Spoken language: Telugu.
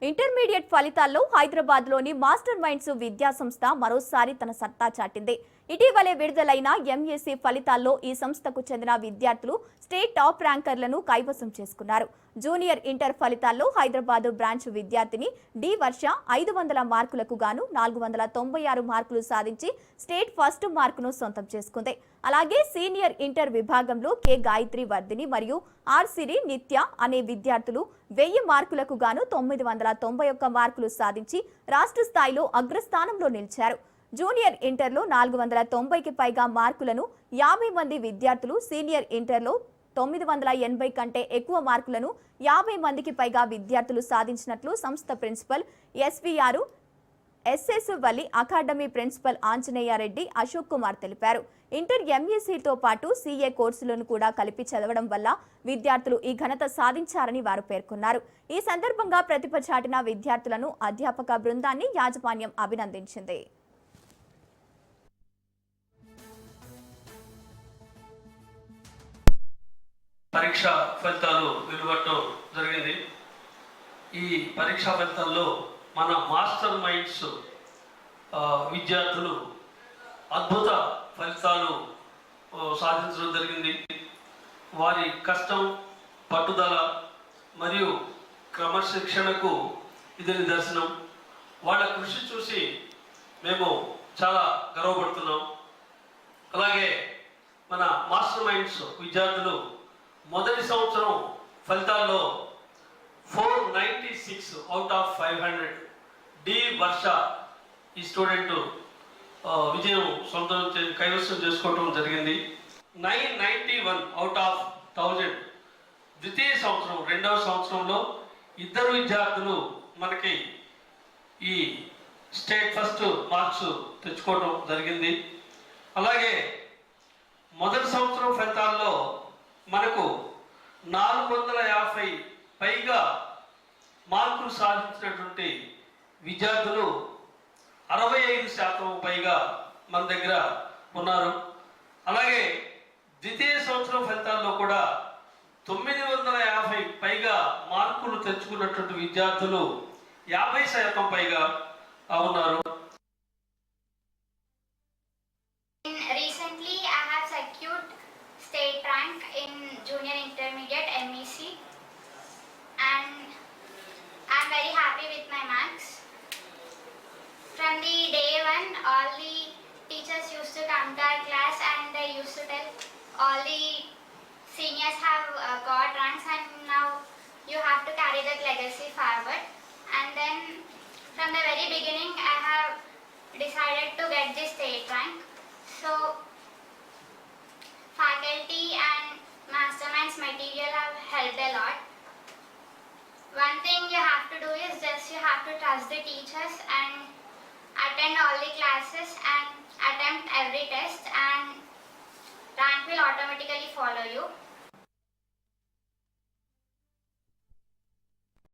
ఇంటర్మీడియట్ ఫలితాల్లో హైదరాబాద్లోని మాస్టర్ మైండ్స్ విద్యా సంస్థ మరోసారి తన సత్తా చాటింది. ఇటీవలే విడుదలైన ఎంఎస్సీ ఫలితాల్లో ఈ సంస్థకు చెందిన విద్యార్థులు స్టేట్ టాప్ ర్యాంకర్లను కైవసం చేసుకున్నారు. జూనియర్ ఇంటర్ ఫలితాల్లో హైదరాబాద్ బ్రాంచ్ విద్యార్థిని డి వర్ష 500 మార్కులకు గాను 496 మార్కులు సాధించి స్టేట్ ఫస్ట్ మార్కును సొంతం చేసుకుంది. అలాగే సీనియర్ ఇంటర్ విభాగంలో కె గాయత్రి వర్ధిని మరియు ఆర్ సిరి నిత్య అనే విద్యార్థులు 1000 మార్కులకు గాను 991 మార్కులు సాధించి రాష్ట్ర స్థాయిలో అగ్రస్థానంలో నిలిచారు. జూనియర్ ఇంటర్లో 490కి పైగా మార్కులను 50 మంది విద్యార్థులు, సీనియర్ ఇంటర్లో 980 కంటే ఎక్కువ మార్కులను 50 మందికి పైగా విద్యార్థులు సాధించినట్లు సంస్థ principal SVR SS Valli academy principal Anjaneya Reddy Ashok Kumar తెలిపారు. ఇంటర్ ఎంఎస్సీతో పాటు సీఏ కోర్సులను కూడా కలిపి చదవడం వల్ల విద్యార్థులు ఈ ఘనత సాధించారని వారు పేర్కొన్నారు. ఈ సందర్భంగా ప్రతిభ చాటిన విద్యార్థులను అధ్యాపక బృందాన్ని యాజమాన్యం అభినందించింది. పరీక్ష ఫలితాలు వెలువడటం జరిగింది. ఈ పరీక్షా ఫలితాల్లో మన మాస్టర్ మైండ్స్ విద్యార్థులు అద్భుత ఫలితాలు సాధించడం జరిగింది. వారి కష్టం, పట్టుదల మరియు క్రమశిక్షణకు ఇది నిదర్శనం. వాళ్ళ కృషి చూసి మేము చాలా గర్వపడుతున్నాం. అలాగే మన మాస్టర్ మైండ్స్ విద్యార్థులు మొదటి సంవత్సరం ఫలితాల్లో 496 అవుట్ ఆఫ్ 500 డి వర్ష ఈ స్టూడెంట్ విజయం సొంతం కైవసం చేసుకోవడం జరిగింది. 991 అవుట్ ఆఫ్ 1000 ద్వితీయ సంవత్సరం రెండవ సంవత్సరంలో ఇద్దరు విద్యార్థులు మనకి ఈ స్టేట్ ఫస్ట్ మార్క్స్ తెచ్చుకోవడం జరిగింది. అలాగే మొదటి సంవత్సరం ఫలితాల్లో మనకు 450 పైగా మార్కులు సాధించినటువంటి విద్యార్థులు 65% పైగా మన దగ్గర ఉన్నారు. అలాగే ద్వితీయ సంవత్సరం ఫలితాల్లో కూడా 950 పైగా మార్కులు తెచ్చుకున్నటువంటి విద్యార్థులు 50% పైగా ఉన్నారు. Recently, I have secured state rank in junior intermediate MEC and I am very happy with my marks. From the day one, all the teachers used to come to our class and they used to tell all the seniors have got ranks and now you have to carry that legacy forward. And then from the very beginning, I have decided to get the state rank. So faculty and masterminds material have helped a lot. One thing you have to do is just you have to trust the teachers and attend all the classes and attempt every test and rank will automatically follow you.